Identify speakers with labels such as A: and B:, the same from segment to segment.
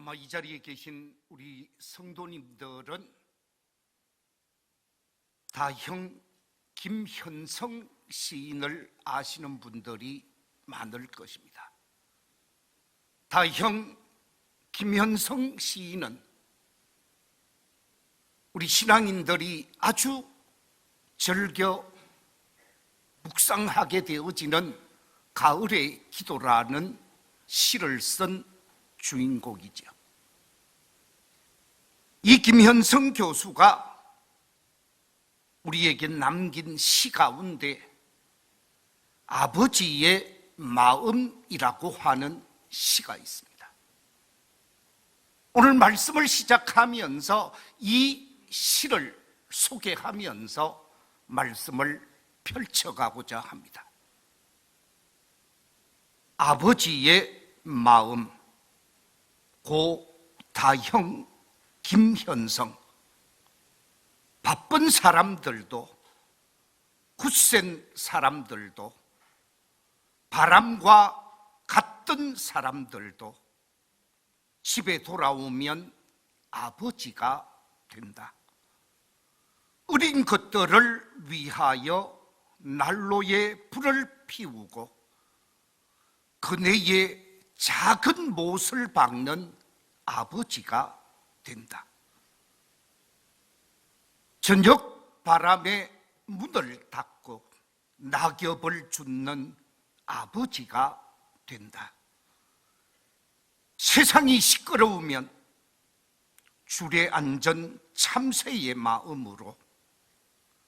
A: 아마 이 자리에 계신 우리 성도님들은 다형 김현성 시인을 아시는 분들이 많을 것입니다. 다형 김현성 시인은 우리 신앙인들이 아주 즐겨 묵상하게 되어지는 가을의 기도라는 시를 쓴 주인공이죠. 이 김현성 교수가 우리에게 남긴 시 가운데 아버지의 마음이라고 하는 시가 있습니다. 오늘 말씀을 시작하면서 이 시를 소개하면서 말씀을 펼쳐가고자 합니다. 아버지의 마음, 고 다형 김현성. 바쁜 사람들도, 굳센 사람들도, 바람과 같은 사람들도 집에 돌아오면 아버지가 된다. 어린 것들을 위하여 난로에 불을 피우고 그네에 작은 못을 박는 아버지가 된다. 저녁 바람에 문을 닫고 낙엽을 줍는 아버지가 된다. 세상이 시끄러우면 줄에 앉은 참새의 마음으로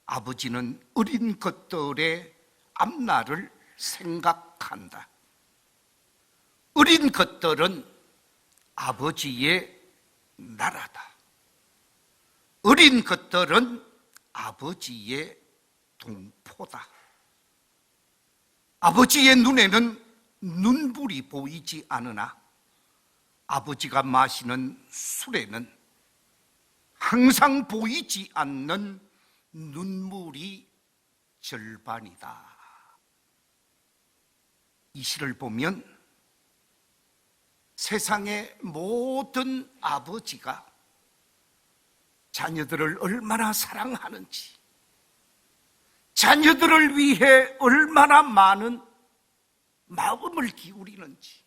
A: 아버지는 어린 것들의 앞날을 생각한다. 어린 것들은 아버지의 나라다. 어린 것들은 아버지의 동포다. 아버지의 눈에는 눈물이 보이지 않으나 아버지가 마시는 술에는 항상 보이지 않는 눈물이 절반이다. 이 시를 보면 세상의 모든 아버지가 자녀들을 얼마나 사랑하는지, 자녀들을 위해 얼마나 많은 마음을 기울이는지,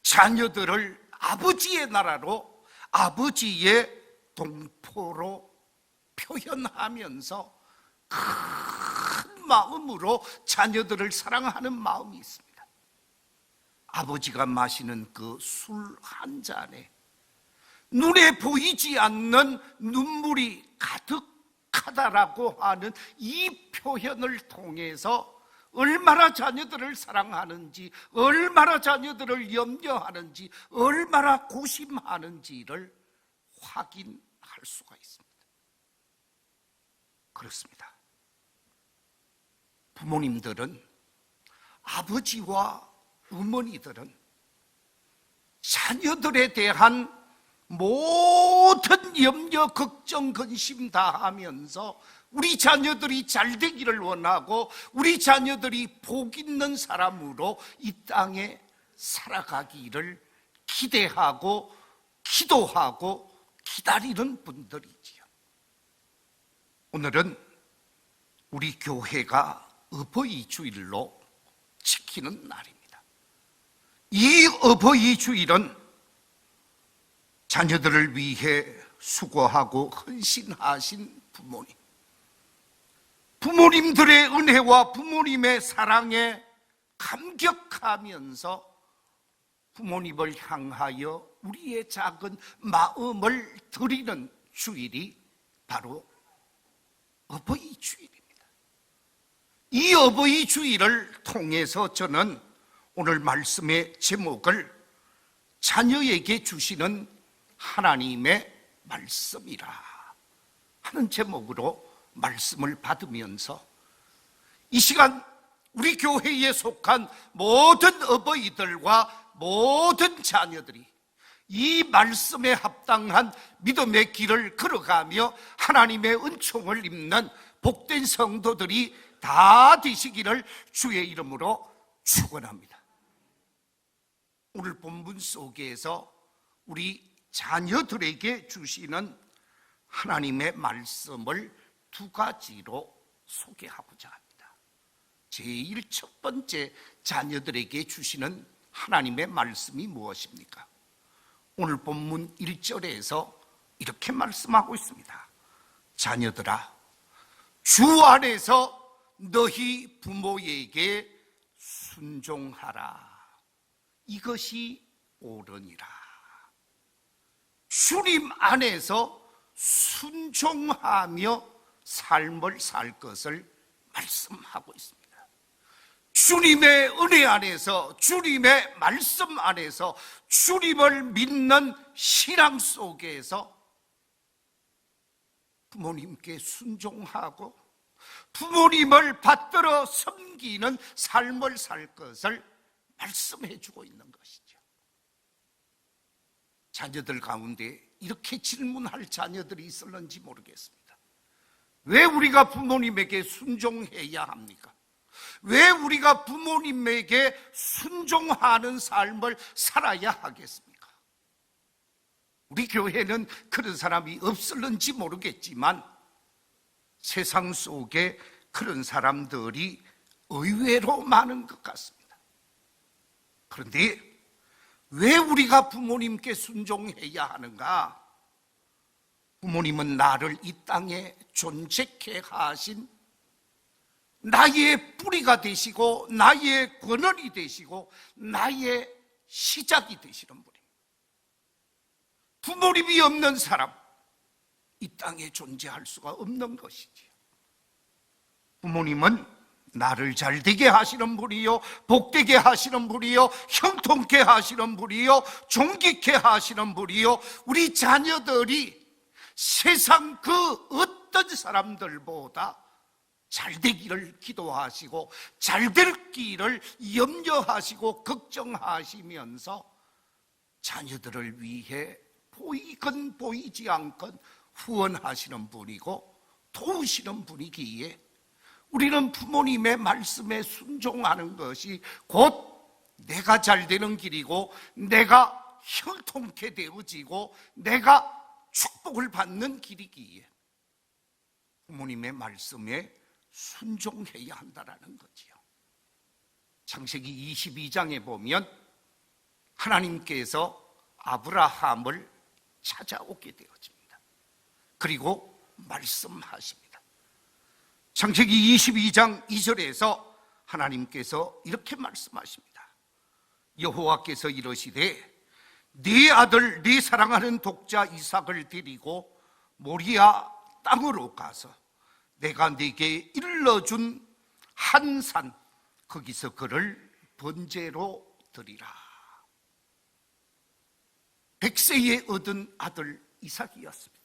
A: 자녀들을 아버지의 나라로, 아버지의 동포로 표현하면서 큰 마음으로 자녀들을 사랑하는 마음이 있습니다. 아버지가 마시는 그 술 한 잔에 눈에 보이지 않는 눈물이 가득하다라고 하는 이 표현을 통해서 얼마나 자녀들을 사랑하는지, 얼마나 자녀들을 염려하는지, 얼마나 고심하는지를 확인할 수가 있습니다. 그렇습니다. 부모님들은, 아버지와 어머니들은 자녀들에 대한 모든 염려, 걱정, 근심 다 하면서 우리 자녀들이 잘 되기를 원하고 우리 자녀들이 복 있는 사람으로 이 땅에 살아가기를 기대하고 기도하고 기다리는 분들이지요. 오늘은 우리 교회가 어버이 주일로 지키는 날입니다. 이 어버이 주일은 자녀들을 위해 수고하고 헌신하신 부모님, 부모님들의 은혜와 부모님의 사랑에 감격하면서 부모님을 향하여 우리의 작은 마음을 드리는 주일이 바로 어버이 주일입니다. 이 어버이 주일을 통해서 저는 오늘 말씀의 제목을 자녀에게 주시는 하나님의 말씀이라 하는 제목으로 말씀을 받으면서 이 시간 우리 교회에 속한 모든 어버이들과 모든 자녀들이 이 말씀에 합당한 믿음의 길을 걸어가며 하나님의 은총을 입는 복된 성도들이 다 되시기를 주의 이름으로 축원합니다. 오늘 본문 속에서 우리 자녀들에게 주시는 하나님의 말씀을 두 가지로 소개하고자 합니다. 제일 첫 번째, 자녀들에게 주시는 하나님의 말씀이 무엇입니까? 오늘 본문 1절에서 이렇게 말씀하고 있습니다. 자녀들아, 주 안에서 너희 부모에게 순종하라. 이것이 옳으니라. 주님 안에서 순종하며 삶을 살 것을 말씀하고 있습니다. 주님의 은혜 안에서, 주님의 말씀 안에서, 주님을 믿는 신앙 속에서 부모님께 순종하고 부모님을 받들어 섬기는 삶을 살 것을 말씀해 주고 있는 것이죠. 자녀들 가운데 이렇게 질문할 자녀들이 있을는지 모르겠습니다. 왜 우리가 부모님에게 순종해야 합니까? 왜 우리가 부모님에게 순종하는 삶을 살아야 하겠습니까? 우리 교회는 그런 사람이 없을는지 모르겠지만 세상 속에 그런 사람들이 의외로 많은 것 같습니다. 그런데 왜 우리가 부모님께 순종해야 하는가? 부모님은 나를 이 땅에 존재케 하신 나의 뿌리가 되시고 나의 근원이 되시고 나의 시작이 되시는 분입니다. 부모님이 없는 사람, 이 땅에 존재할 수가 없는 것이지요. 부모님은 나를 잘되게 하시는 분이요, 복되게 하시는 분이요, 형통케 하시는 분이요, 존귀케 하시는 분이요, 우리 자녀들이 세상 그 어떤 사람들보다 잘되기를 기도하시고 잘되기를 염려하시고 걱정하시면서 자녀들을 위해 보이건 보이지 않건 후원하시는 분이고 도우시는 분이기에 우리는 부모님의 말씀에 순종하는 것이 곧 내가 잘되는 길이고 내가 형통케 되어지고 내가 축복을 받는 길이기에 부모님의 말씀에 순종해야 한다는 거지요. 창세기 22장에 보면 하나님께서 아브라함을 찾아오게 되어집니다. 그리고 말씀하십니다. 창세기 22장 2절에서 하나님께서 이렇게 말씀하십니다. 여호와께서 이러시되 네 아들 네 사랑하는 독자 이삭을 데리고 모리아 땅으로 가서 내가 네게 일러준 한 산 거기서 그를 번제로 드리라. 100세에 얻은 아들 이삭이었습니다.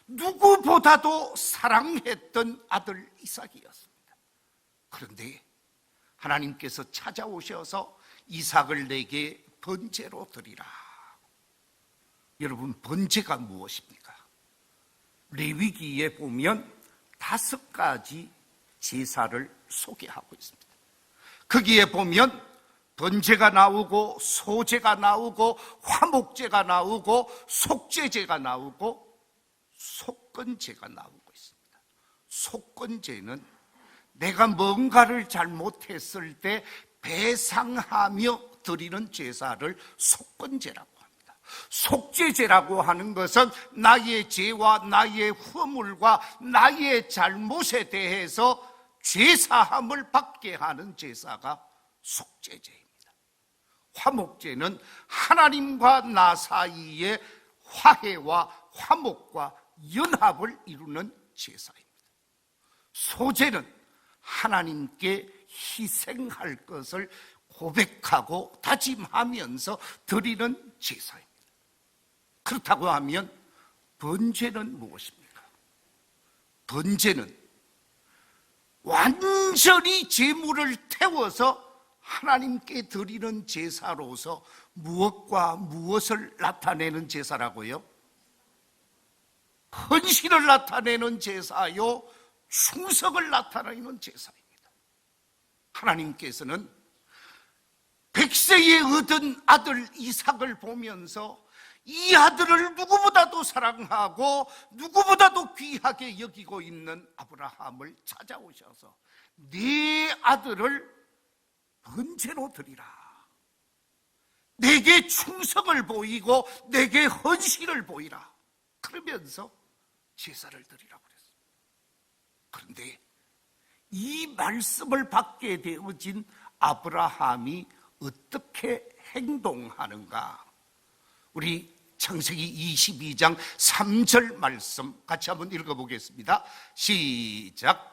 A: 누구보다도 사랑했던 아들 이삭이었습니다. 그런데 하나님께서 찾아오셔서 이삭을 내게 번제로 드리라. 여러분, 번제가 무엇입니까? 레위기에 보면 5가지 제사를 소개하고 있습니다. 거기에 보면 번제가 나오고 소제가 나오고 화목제가 나오고 속죄제가 나오고 속건제가 나오고 있습니다. 속건제는 내가 뭔가를 잘못했을 때 배상하며 드리는 제사를 속건제라고 합니다. 속죄제라고 하는 것은 나의 죄와 나의 허물과 나의 잘못에 대해서 죄사함을 받게 하는 제사가 속죄제입니다. 화목제는 하나님과 나 사이의 화해와 화목과 연합을 이루는 제사입니다. 소제는 하나님께 희생할 것을 고백하고 다짐하면서 드리는 제사입니다. 그렇다고 하면 번제는 무엇입니까? 번제는 완전히 제물을 태워서 하나님께 드리는 제사로서 무엇과 무엇을 나타내는 제사라고요? 헌신을 나타내는 제사요, 충성을 나타내는 제사입니다. 하나님께서는 100세에 얻은 아들 이삭을 보면서 이 아들을 누구보다도 사랑하고 누구보다도 귀하게 여기고 있는 아브라함을 찾아오셔서 네 아들을 번제로 드리라, 내게 충성을 보이고 내게 헌신을 보이라, 그러면서 제사를 드리라고 그랬어요. 그런데 이 말씀을 받게 되어진 아브라함이 어떻게 행동하는가? 우리 창세기 22장 3절 말씀 같이 한번 읽어보겠습니다. 시작.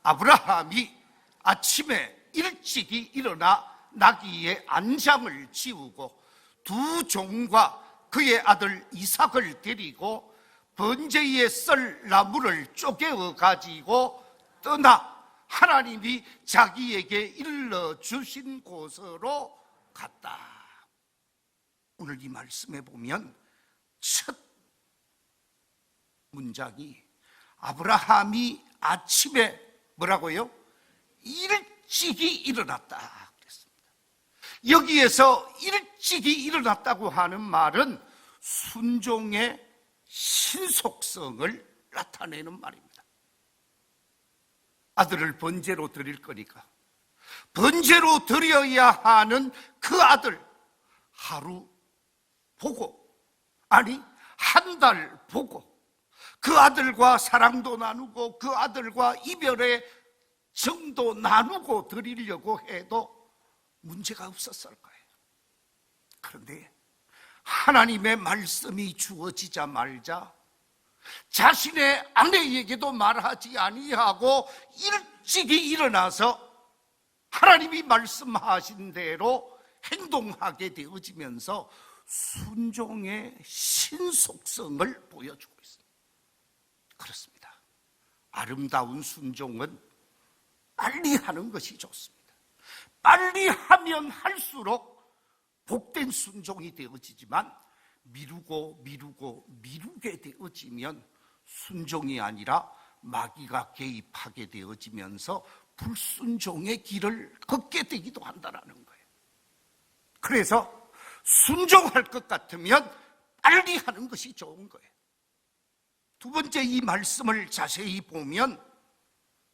A: 아브라함이 아침에 일찍이 일어나 나귀의 안장을 지우고 두 종과 그의 아들 이삭을 데리고 번제에 썰 나무를 쪼개어 가지고 떠나 하나님이 자기에게 일러주신 곳으로 갔다. 오늘 이 말씀에 보면 첫 문장이 아브라함이 아침에 뭐라고요? 일찍이 일어났다 그랬습니다. 여기에서 일찍이 일어났다고 하는 말은 순종의 신속성을 나타내는 말입니다. 아들을 번제로 드릴 거니까 번제로 드려야 하는 그 아들 하루 보고, 아니 한 달 보고, 그 아들과 사랑도 나누고 그 아들과 이별의 정도 나누고 드리려고 해도 문제가 없었을 거예요. 그런데 하나님의 말씀이 주어지자마자 자신의 아내에게도 말하지 아니하고 일찍이 일어나서 하나님이 말씀하신 대로 행동하게 되어지면서 순종의 신속성을 보여주고 있습니다. 그렇습니다. 아름다운 순종은 빨리 하는 것이 좋습니다. 빨리 하면 할수록 복된 순종이 되어지지만 미루게 되어지면 순종이 아니라 마귀가 개입하게 되어지면서 불순종의 길을 걷게 되기도 한다는 거예요. 그래서 순종할 것 같으면 빨리 하는 것이 좋은 거예요. 두 번째, 이 말씀을 자세히 보면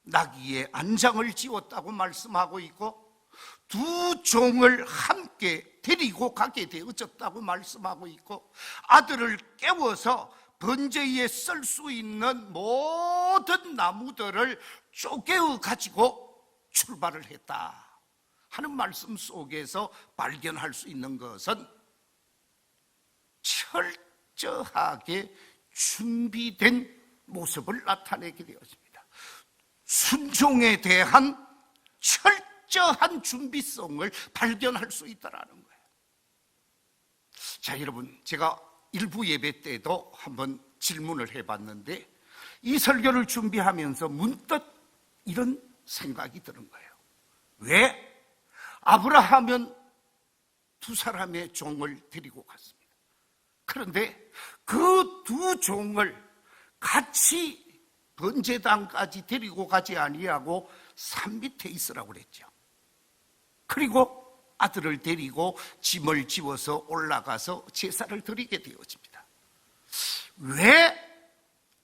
A: 나귀의 안장을 지웠다고 말씀하고 있고 두 종을 함께 데리고 가게 되어졌다고 말씀하고 있고 아들을 깨워서 번제에 쓸 수 있는 모든 나무들을 쪼개어 가지고 출발을 했다 하는 말씀 속에서 발견할 수 있는 것은 철저하게 준비된 모습을 나타내게 되었습니다. 순종에 대한 철저한 준비성을 발견할 수 있다는 거예요. 자, 여러분, 제가 일부 예배 때도 한번 질문을 해봤는데 이 설교를 준비하면서 문득 이런 생각이 드는 거예요. 왜 아브라함은 두 사람의 종을 데리고 갔습니다. 그런데 그 두 종을 같이 번제단까지 데리고 가지 아니하고 산 밑에 있으라고 그랬죠. 그리고 아들을 데리고 짐을 지워서 올라가서 제사를 드리게 되어집니다. 왜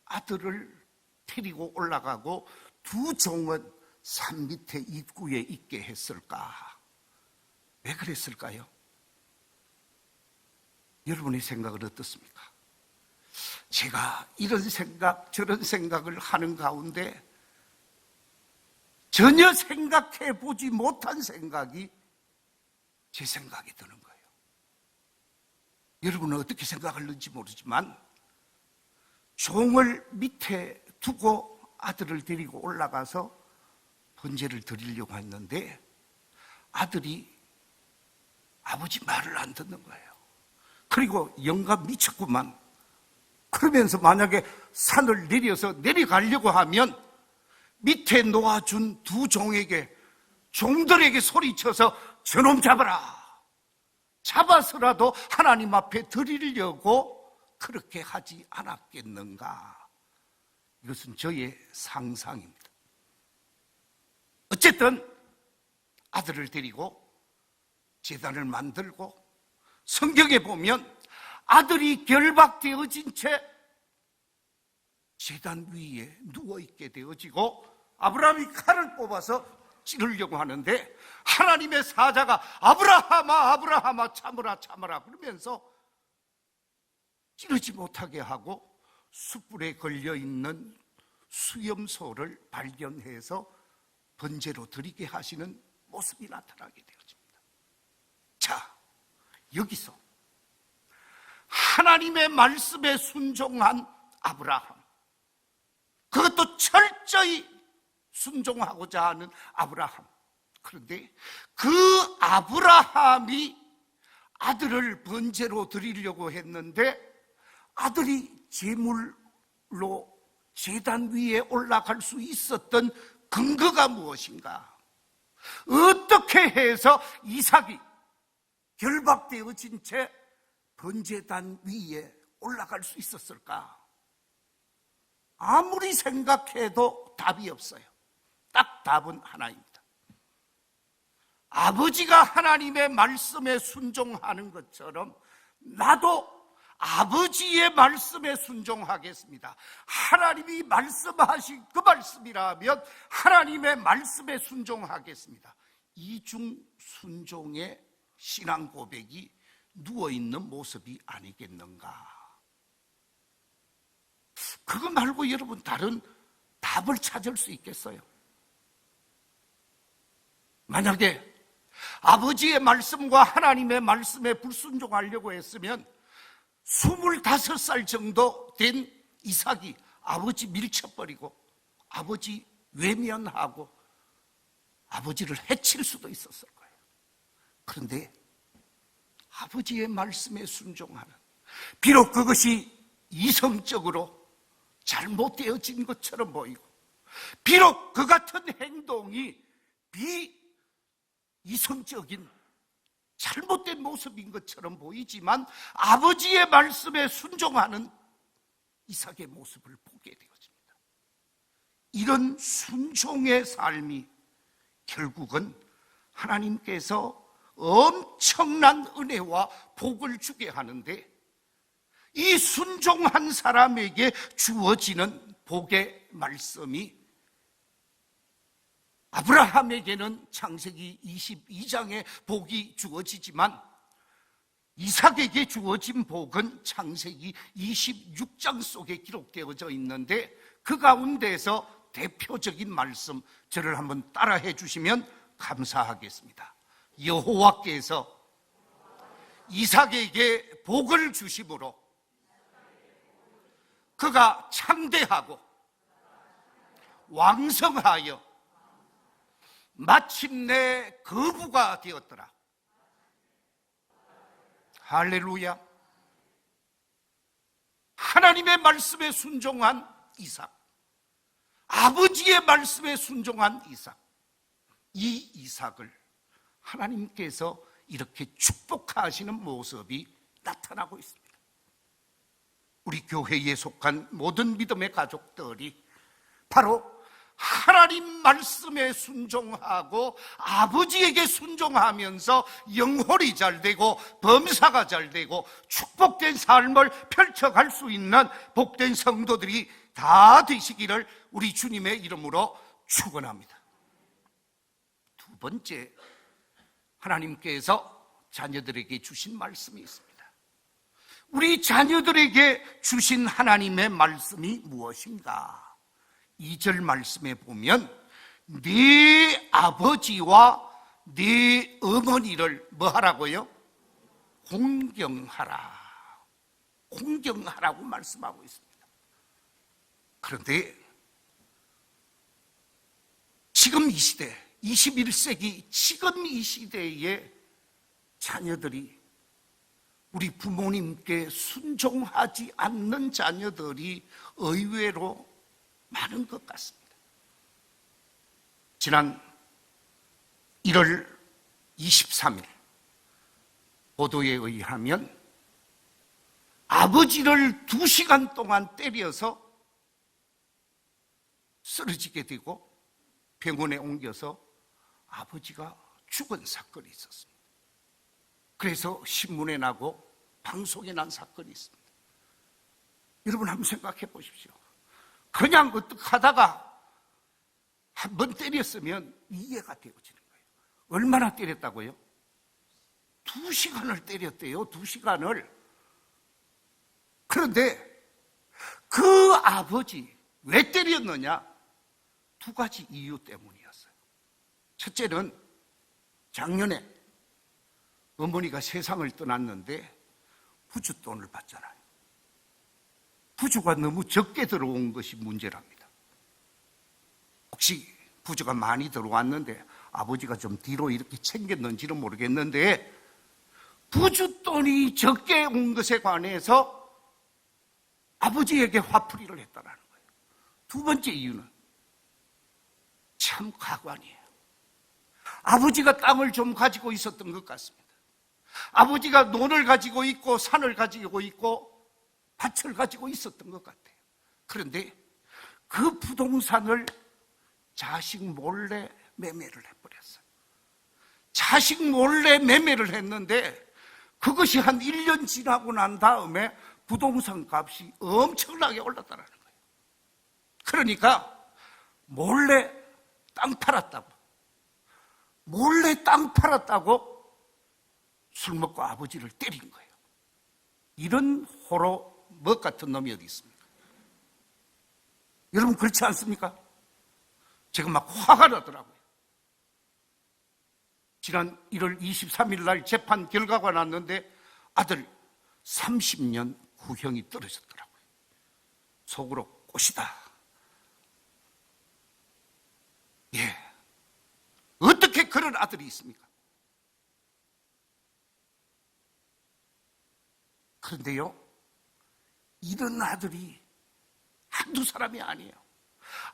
A: 아들을 데리고 올라가고 두 종은 산 밑에 입구에 있게 했을까? 왜 그랬을까요? 여러분의 생각은 어떻습니까? 제가 이런 생각 저런 생각을 하는 가운데 전혀 생각해 보지 못한 생각이 제 생각이 드는 거예요. 여러분은 어떻게 생각하는지 모르지만 종을 밑에 두고 아들을 데리고 올라가서 번제를 드리려고 했는데 아들이 아버지 말을 안 듣는 거예요. 그리고 영감 미쳤구만. 그러면서 만약에 산을 내려서 내려가려고 하면 밑에 놓아준 두 종에게, 종들에게 소리쳐서 저놈 잡아라, 잡아서라도 하나님 앞에 드리려고 그렇게 하지 않았겠는가. 이것은 저의 상상입니다. 어쨌든 아들을 데리고 제단을 만들고, 성경에 보면 아들이 결박되어진 채 제단 위에 누워있게 되어지고, 아브라함이 칼을 뽑아서 찌르려고 하는데 하나님의 사자가 아브라함아 아브라함아 참으라 참으라 그러면서 찌르지 못하게 하고 숯불에 걸려있는 수염소를 발견해서 번제로 드리게 하시는 모습이 나타나게 되어집니다. 자, 여기서 하나님의 말씀에 순종한 아브라함, 그것도 철저히 순종하고자 하는 아브라함. 그런데 그 아브라함이 아들을 번제로 드리려고 했는데 아들이 제물로 제단 위에 올라갈 수 있었던 근거가 무엇인가? 어떻게 해서 이삭이 결박되어진 채 번제단 위에 올라갈 수 있었을까? 아무리 생각해도 답이 없어요. 딱 답은 하나입니다. 아버지가 하나님의 말씀에 순종하는 것처럼 나도 아버지의 말씀에 순종하겠습니다. 하나님이 말씀하신 그 말씀이라면 하나님의 말씀에 순종하겠습니다. 이중 순종의 신앙 고백이 누워있는 모습이 아니겠는가? 그거 말고 여러분 다른 답을 찾을 수 있겠어요? 만약에 아버지의 말씀과 하나님의 말씀에 불순종하려고 했으면 25살 정도 된 이삭이 아버지 밀쳐버리고 아버지 외면하고 아버지를 해칠 수도 있었을 거예요. 그런데 아버지의 말씀에 순종하는, 비록 그것이 이성적으로 잘못되어진 것처럼 보이고 비록 그 같은 행동이 비이성적인 잘못된 모습인 것처럼 보이지만 아버지의 말씀에 순종하는 이삭의 모습을 보게 되어집니다. 이런 순종의 삶이 결국은 하나님께서 엄청난 은혜와 복을 주게 하는데, 이 순종한 사람에게 주어지는 복의 말씀이 아브라함에게는 창세기 22장의 복이 주어지지만 이삭에게 주어진 복은 창세기 26장 속에 기록되어져 있는데, 그 가운데서 대표적인 말씀 저를 한번 따라해 주시면 감사하겠습니다. 여호와께서 이삭에게 복을 주심으로 그가 창대하고 왕성하여 마침내 거부가 되었더라. 할렐루야. 하나님의 말씀에 순종한 이삭, 아버지의 말씀에 순종한 이삭, 이 이삭을 하나님께서 이렇게 축복하시는 모습이 나타나고 있습니다. 우리 교회에 속한 모든 믿음의 가족들이 바로 하나님 말씀에 순종하고 아버지에게 순종하면서 영혼이 잘되고 범사가 잘되고 축복된 삶을 펼쳐갈 수 있는 복된 성도들이 다 되시기를 우리 주님의 이름으로 축원합니다. 두 번째, 하나님께서 자녀들에게 주신 말씀이 있습니다. 우리 자녀들에게 주신 하나님의 말씀이 무엇인가? 2절 말씀에 보면 네 아버지와 네 어머니를 뭐 하라고요? 공경하라. 공경하라고 말씀하고 있습니다. 그런데 지금 이 시대, 21세기 지금 이 시대에 자녀들이, 우리 부모님께 순종하지 않는 자녀들이 의외로 많은 것 같습니다. 지난 1월 23일 보도에 의하면 아버지를 2시간 동안 때려서 쓰러지게 되고 병원에 옮겨서 아버지가 죽은 사건이 있었습니다. 그래서 신문에 나고 방송에 난 사건이 있습니다. 여러분 한번 생각해 보십시오. 그냥 어떻게 하다가 한 번 때렸으면 이해가 되어지는 거예요. 얼마나 때렸다고요? 2시간을 때렸대요. 2시간을. 그런데 그 아버지 왜 때렸느냐? 2가지 이유 때문이었어요. 첫째는 작년에 어머니가 세상을 떠났는데 부주돈을 받잖아요. 부주가 너무 적게 들어온 것이 문제랍니다. 혹시 부주가 많이 들어왔는데 아버지가 좀 뒤로 이렇게 챙겼는지는 모르겠는데 부주돈이 적게 온 것에 관해서 아버지에게 화풀이를 했다는 거예요. 2번째 이유는 참 가관이에요. 아버지가 땅을 좀 가지고 있었던 것 같습니다. 아버지가 논을 가지고 있고 산을 가지고 있고 밭을 가지고 있었던 것 같아요. 그런데 그 부동산을 자식 몰래 매매를 해버렸어요. 자식 몰래 매매를 했는데 그것이 한 1년 지나고 난 다음에 부동산 값이 엄청나게 올랐다는 거예요. 그러니까 몰래 땅 팔았다고 술 먹고 아버지를 때린 거예요. 이런 호로 먹 같은 놈이 어디 있습니까? 여러분 그렇지 않습니까? 제가 막 화가 나더라고요. 지난 1월 23일 날 재판 결과가 났는데 아들 30년 구형이 떨어졌더라고요. 속으로 꽃이다. 예. 어떻게 그런 아들이 있습니까? 그런데요, 이런 아들이 한두 사람이 아니에요.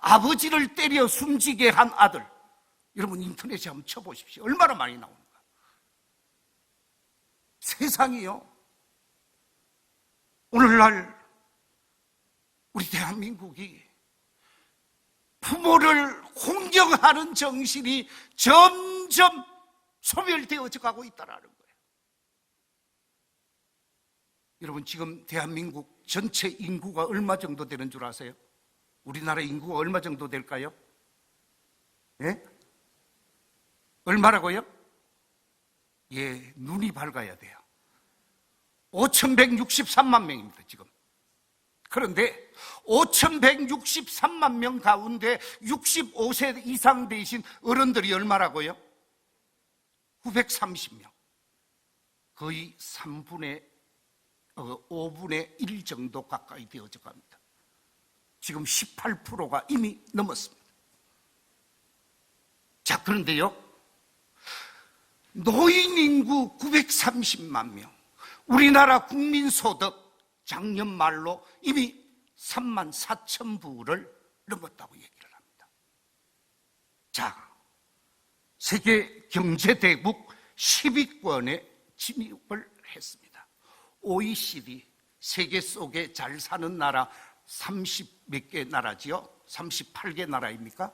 A: 아버지를 때려 숨지게 한 아들. 여러분 인터넷에 한번 쳐보십시오. 얼마나 많이 나오는가. 세상이요, 오늘날 우리 대한민국이 부모를 공경하는 정신이 점점 소멸되어져 가고 있다는 거예요. 여러분 지금 대한민국 전체 인구가 얼마 정도 되는 줄 아세요? 우리나라 인구가 얼마 정도 될까요? 예? 얼마라고요? 예, 눈이 밝아야 돼요. 5,163만 명입니다 지금. 그런데 5,163만 명 가운데 65세 이상 되신 어른들이 얼마라고요? 930명. 거의 5분의 1 정도 가까이 되어져 갑니다. 지금 18%가 이미 넘었습니다. 자, 그런데요, 노인 인구 930만 명, 우리나라 국민소득 작년 말로 이미 3만 4천 부를 넘었다고 얘기를 합니다. 자, 세계 경제대국 10위권에 진입을 했습니다. OECD, 세계 속에 잘 사는 나라 30몇 개 나라지요? 38개 나라입니까?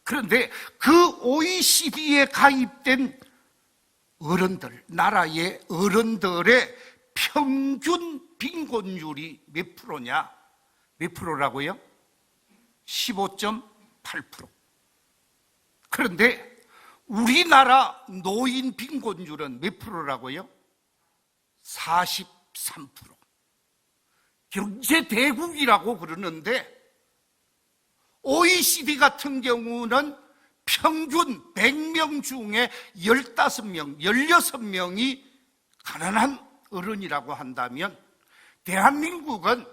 A: 그런데 그 OECD에 가입된 어른들, 나라의 어른들의 평균 빈곤율이 몇 프로냐? 몇 프로라고요? 15.8%. 그런데 우리나라 노인 빈곤율은 몇 프로라고요? 43%. 경제대국이라고 그러는데 OECD 같은 경우는 평균 100명 중에 15명, 16명이 가난한 어른이라고 한다면 대한민국은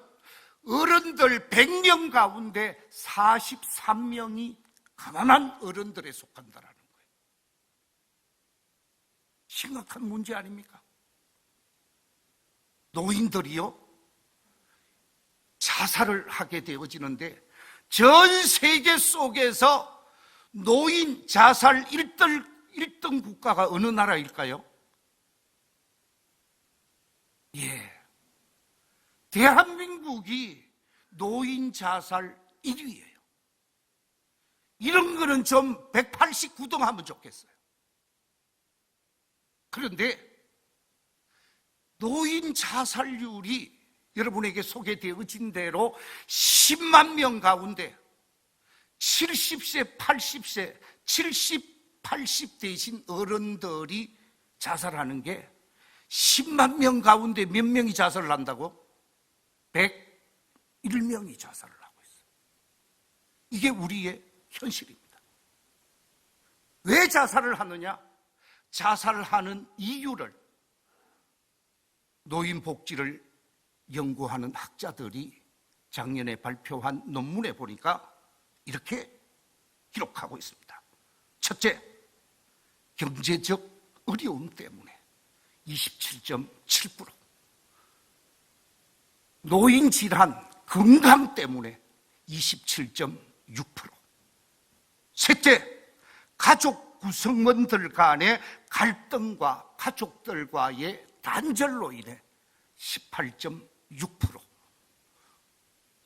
A: 어른들 100명 가운데 43명이 가난한 어른들에 속한다는 거예요. 심각한 문제 아닙니까? 노인들이요, 자살을 하게 되어지는데 전 세계 속에서 노인 자살 1등 국가가 어느 나라일까요? 예, 대한민국이 노인 자살 1위예요. 이런 거는 좀 189등 하면 좋겠어요. 그런데 노인 자살률이 여러분에게 소개되어진 대로 10만 명 가운데 70세, 80세, 70, 80 되신 어른들이 자살하는 게 10만 명 가운데 몇 명이 자살을 한다고? 101명이 자살을 하고 있어요. 이게 우리의 현실입니다. 왜 자살을 하느냐? 자살하는 이유를 노인복지를 연구하는 학자들이 작년에 발표한 논문에 보니까 이렇게 기록하고 있습니다. 첫째, 경제적 어려움 때문에 27.7%, 노인질환, 건강 때문에 27.6%, 셋째, 가족 구성원들 간의 갈등과 가족들과의 단절로 인해 18.6%,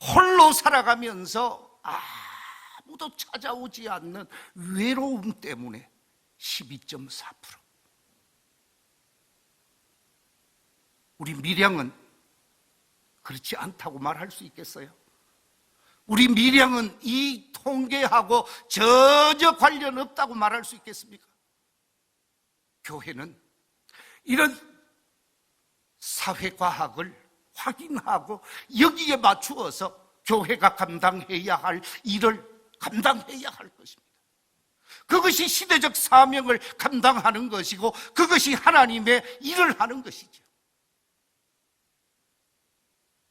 A: 홀로 살아가면서 아무도 찾아오지 않는 외로움 때문에 12.4%. 우리 밀양은 그렇지 않다고 말할 수 있겠어요? 우리 밀양은 이 통계하고 전혀 관련 없다고 말할 수 있겠습니까? 교회는 이런 사회과학을 확인하고 여기에 맞추어서 교회가 감당해야 할 일을 감당해야 할 것입니다. 그것이 시대적 사명을 감당하는 것이고 그것이 하나님의 일을 하는 것이죠.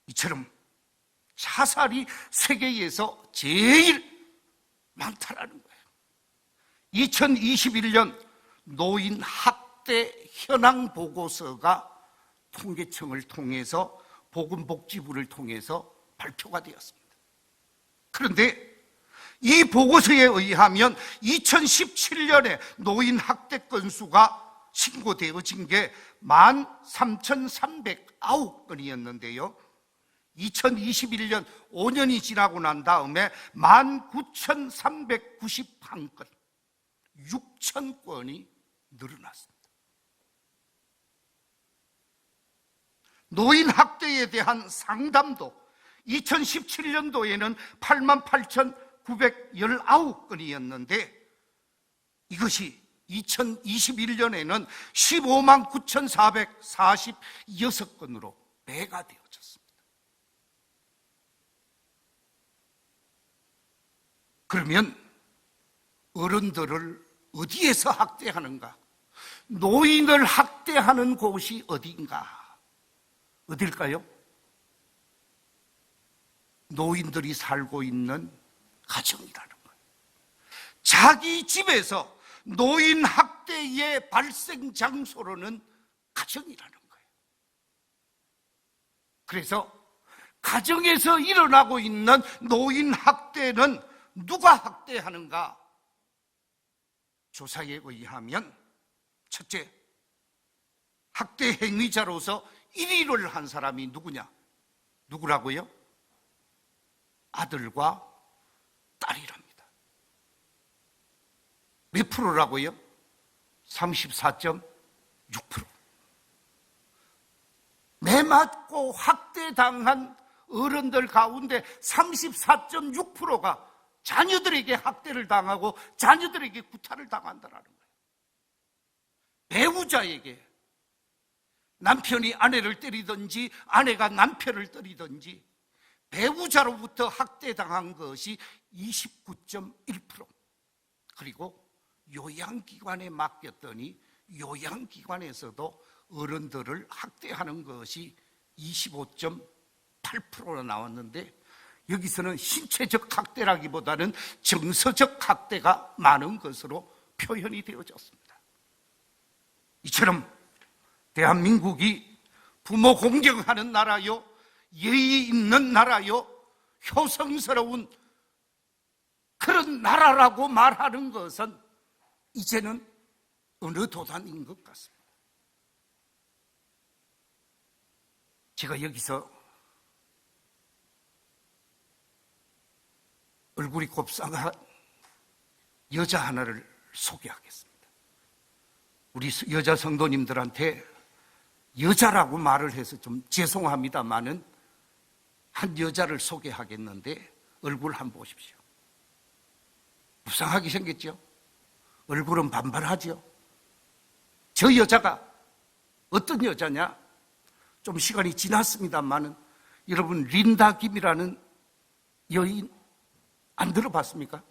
A: 이처럼 자살이 세계에서 제일 많다라는 거예요. 2021년 노인 학대 현황 보고서가 통계청을 통해서 보건복지부를 통해서 발표가 되었습니다. 그런데 이 보고서에 의하면 2017년에 노인 학대 건수가 신고되어진 게 13,309건이었는데요. 2021년 5년이 지나고 난 다음에 19,391건, 6,000건이 늘어났습니다. 노인 학대에 대한 상담도 2017년도에는 88,919건이었는데 이것이 2021년에는 159,446건으로 배가 되어졌습니다. 그러면 어른들을 어디에서 학대하는가? 노인을 학대하는 곳이 어디인가? 어딜까요? 노인들이 살고 있는 가정이라는 거예요. 자기 집에서 노인 학대의 발생 장소로는 가정이라는 거예요. 그래서 가정에서 일어나고 있는 노인 학대는 누가 학대하는가? 조사에 의하면 첫째, 학대 행위자로서 1위를 한 사람이 누구냐? 누구라고요? 아들과 딸이랍니다. 몇 프로라고요? 34.6%. 매 맞고 학대당한 어른들 가운데 34.6%가 자녀들에게 학대를 당하고 자녀들에게 구타를 당한다는 거예요. 배우자에게 남편이 아내를 때리든지 아내가 남편을 때리든지 배우자로부터 학대당한 것이 29.1%. 그리고 요양기관에 맡겼더니 요양기관에서도 어른들을 학대하는 것이 25.8%로 나왔는데 여기서는 신체적 학대라기보다는 정서적 학대가 많은 것으로 표현이 되어졌습니다. 이처럼 대한민국이 부모 공경하는 나라요, 예의 있는 나라요, 효성스러운 그런 나라라고 말하는 것은 이제는 어느 도단인 것 같습니다. 제가 여기서 얼굴이 곱상한 여자 하나를 소개하겠습니다. 우리 여자 성도님들한테 여자라고 말을 해서 좀 죄송합니다만은 한 여자를 소개하겠는데 얼굴 한번 보십시오. 불쌍하게 생겼죠? 얼굴은 반반하죠? 저 여자가 어떤 여자냐? 좀 시간이 지났습니다만은 여러분 린다 김이라는 여인 안 들어봤습니까?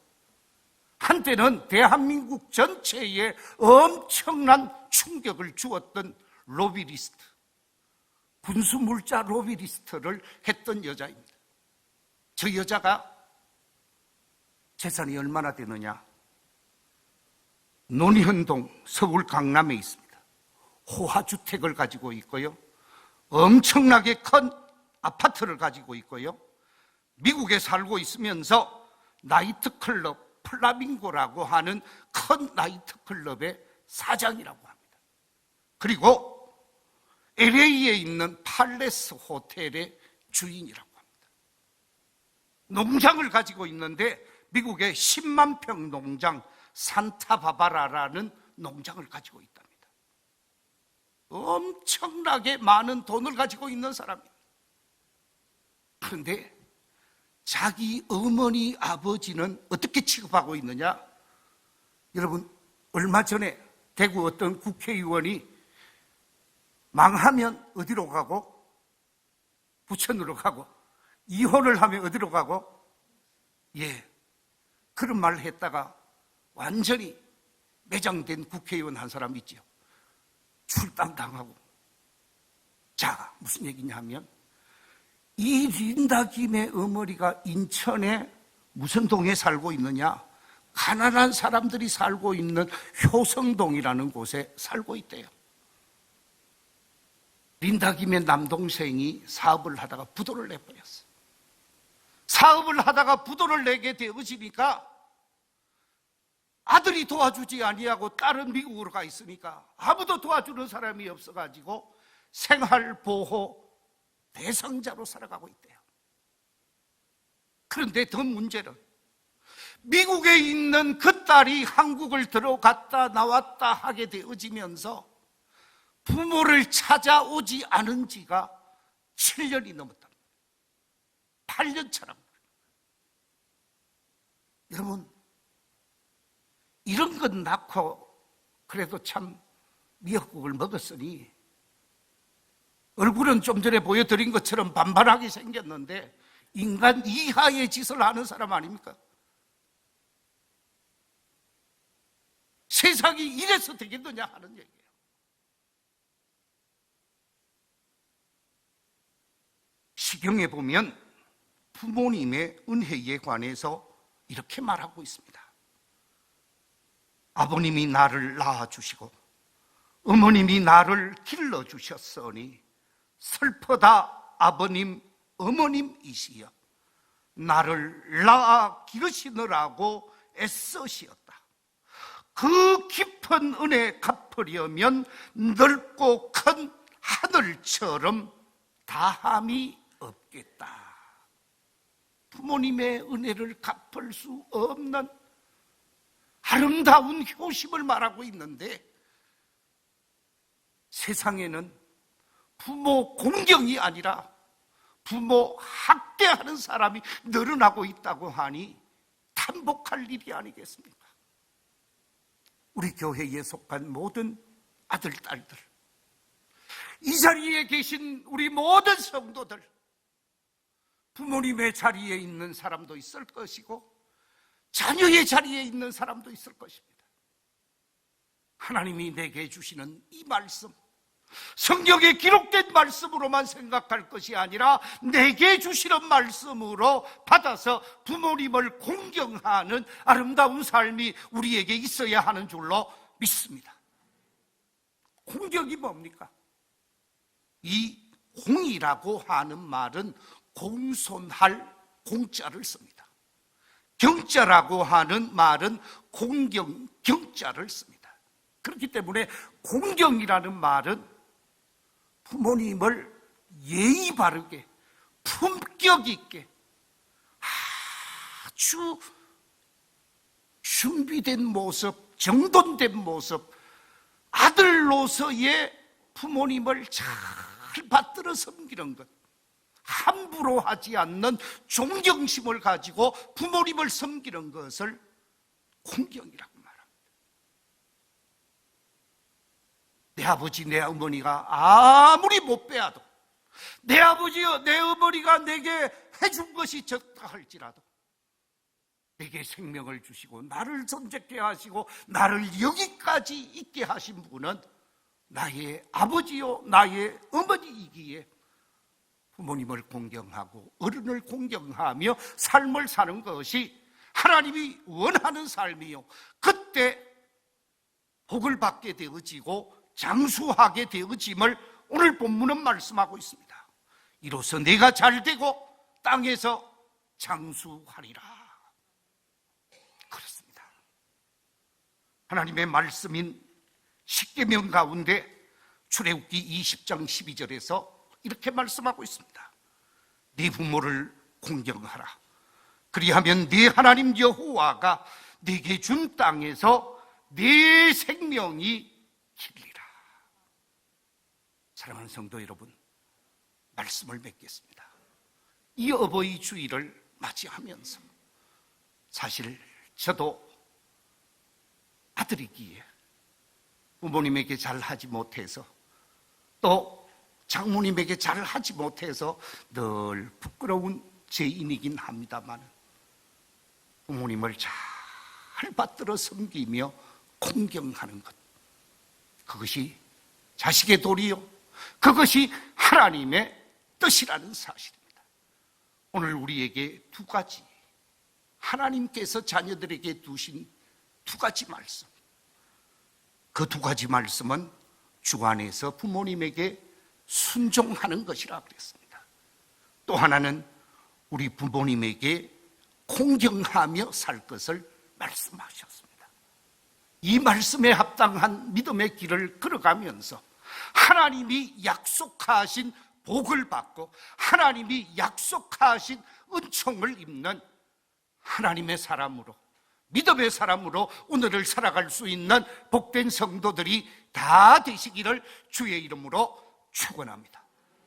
A: 한때는 대한민국 전체에 엄청난 충격을 주었던 로비리스트, 군수물자 로비리스트를 했던 여자입니다. 저 여자가 재산이 얼마나 되느냐? 논현동 서울 강남에 있습니다. 호화주택을 가지고 있고요. 엄청나게 큰 아파트를 가지고 있고요. 미국에 살고 있으면서 나이트클럽 플라밍고라고 하는 큰 나이트클럽의 사장이라고 합니다. 그리고 LA에 있는 팔레스 호텔의 주인이라고 합니다. 농장을 가지고 있는데 미국의 10만 평 농장 산타바바라라는 농장을 가지고 있답니다. 엄청나게 많은 돈을 가지고 있는 사람입니다. 그런데 자기 어머니 아버지는 어떻게 취급하고 있느냐? 여러분 얼마 전에 대구 어떤 국회의원이 망하면 어디로 가고? 부천으로 가고, 이혼을 하면 어디로 가고? 예, 그런 말을 했다가 완전히 매장된 국회의원 한 사람 있죠. 출당당하고. 자, 무슨 얘기냐 하면 이 린다 김의 어머니가 인천에 무슨 동에 살고 있느냐? 가난한 사람들이 살고 있는 효성동이라는 곳에 살고 있대요. 린다 김의 남동생이 사업을 하다가 부도를 내버렸어. 사업을 하다가 부도를 내게 되어지니까 아들이 도와주지 아니하고 딸은 미국으로 가 있으니까 아무도 도와주는 사람이 없어가지고 생활보호 대상자로 살아가고 있대요. 그런데 더 문제는 미국에 있는 그 딸이 한국을 들어갔다 나왔다 하게 되어지면서 부모를 찾아오지 않은 지가 7년이 넘었다. 8년 차라고. 여러분, 이런 건 낳고 그래도 참 미역국을 먹었으니 얼굴은 좀 전에 보여드린 것처럼 반반하게 생겼는데 인간 이하의 짓을 하는 사람 아닙니까? 세상이 이래서 되겠느냐 하는 얘기예요. 시경에 보면 부모님의 은혜에 관해서 이렇게 말하고 있습니다. 아버님이 나를 낳아주시고 어머님이 나를 길러주셨으니 슬퍼다 아버님 어머님이시여 나를 낳아 기르시느라고 애쓰시었다. 그 깊은 은혜 갚으려면 넓고 큰 하늘처럼 다함이 없겠다. 부모님의 은혜를 갚을 수 없는 아름다운 효심을 말하고 있는데 세상에는 부모 공경이 아니라 부모 학대하는 사람이 늘어나고 있다고 하니 탄복할 일이 아니겠습니까? 우리 교회에 속한 모든 아들, 딸들, 이 자리에 계신 우리 모든 성도들, 부모님의 자리에 있는 사람도 있을 것이고 자녀의 자리에 있는 사람도 있을 것입니다. 하나님이 내게 주시는 이 말씀, 성경에 기록된 말씀으로만 생각할 것이 아니라 내게 주시는 말씀으로 받아서 부모님을 공경하는 아름다운 삶이 우리에게 있어야 하는 줄로 믿습니다. 공경이 뭡니까? 이 공이라고 하는 말은 공손할 공자를 씁니다. 경자라고 하는 말은 공경, 경자를 씁니다. 그렇기 때문에 공경이라는 말은 부모님을 예의 바르게 품격 있게 아주 준비된 모습, 정돈된 모습, 아들로서의 부모님을 잘 받들어 섬기는 것, 함부로 하지 않는 존경심을 가지고 부모님을 섬기는 것을 공경이라고 말합니다. 내 아버지, 내 어머니가 아무리 못 빼앗도, 내 아버지여, 내 어머니가 내게 해준 것이 적다 할지라도 내게 생명을 주시고 나를 존재케 하시고 나를 여기까지 있게 하신 분은 나의 아버지요 나의 어머니이기에 부모님을 공경하고 어른을 공경하며 삶을 사는 것이 하나님이 원하는 삶이요, 그때 복을 받게 되어지고 장수하게 되어짐을 오늘 본문은 말씀하고 있습니다. 이로써 내가 잘되고 땅에서 장수하리라. 그렇습니다. 하나님의 말씀인 십계명 가운데 출애굽기 20장 12절에서 이렇게 말씀하고 있습니다. 네 부모를 공경하라. 그리하면 네 하나님 여호와가 네게 준 땅에서 네 생명이 길리라. 사랑하는 성도 여러분, 말씀을 맺겠습니다. 이 어버이 주일을 맞이하면서 사실 저도 아들이기에 부모님에게 잘하지 못해서 또 장모님에게 잘하지 못해서 늘 부끄러운 죄인이긴 합니다만 부모님을 잘 받들어 섬기며 공경하는 것, 그것이 자식의 도리요, 그것이 하나님의 뜻이라는 사실입니다. 오늘 우리에게 두 가지, 하나님께서 자녀들에게 두신 두 가지 말씀, 그 두 가지 말씀은 주 안에서 부모님에게 순종하는 것이라 그랬습니다. 또 하나는 우리 부모님에게 공경하며 살 것을 말씀하셨습니다. 이 말씀에 합당한 믿음의 길을 걸어가면서 하나님이 약속하신 복을 받고 하나님이 약속하신 은총을 입는 하나님의 사람으로, 믿음의 사람으로 오늘을 살아갈 수 있는 복된 성도들이 다 되시기를 주의 이름으로 축원합니다.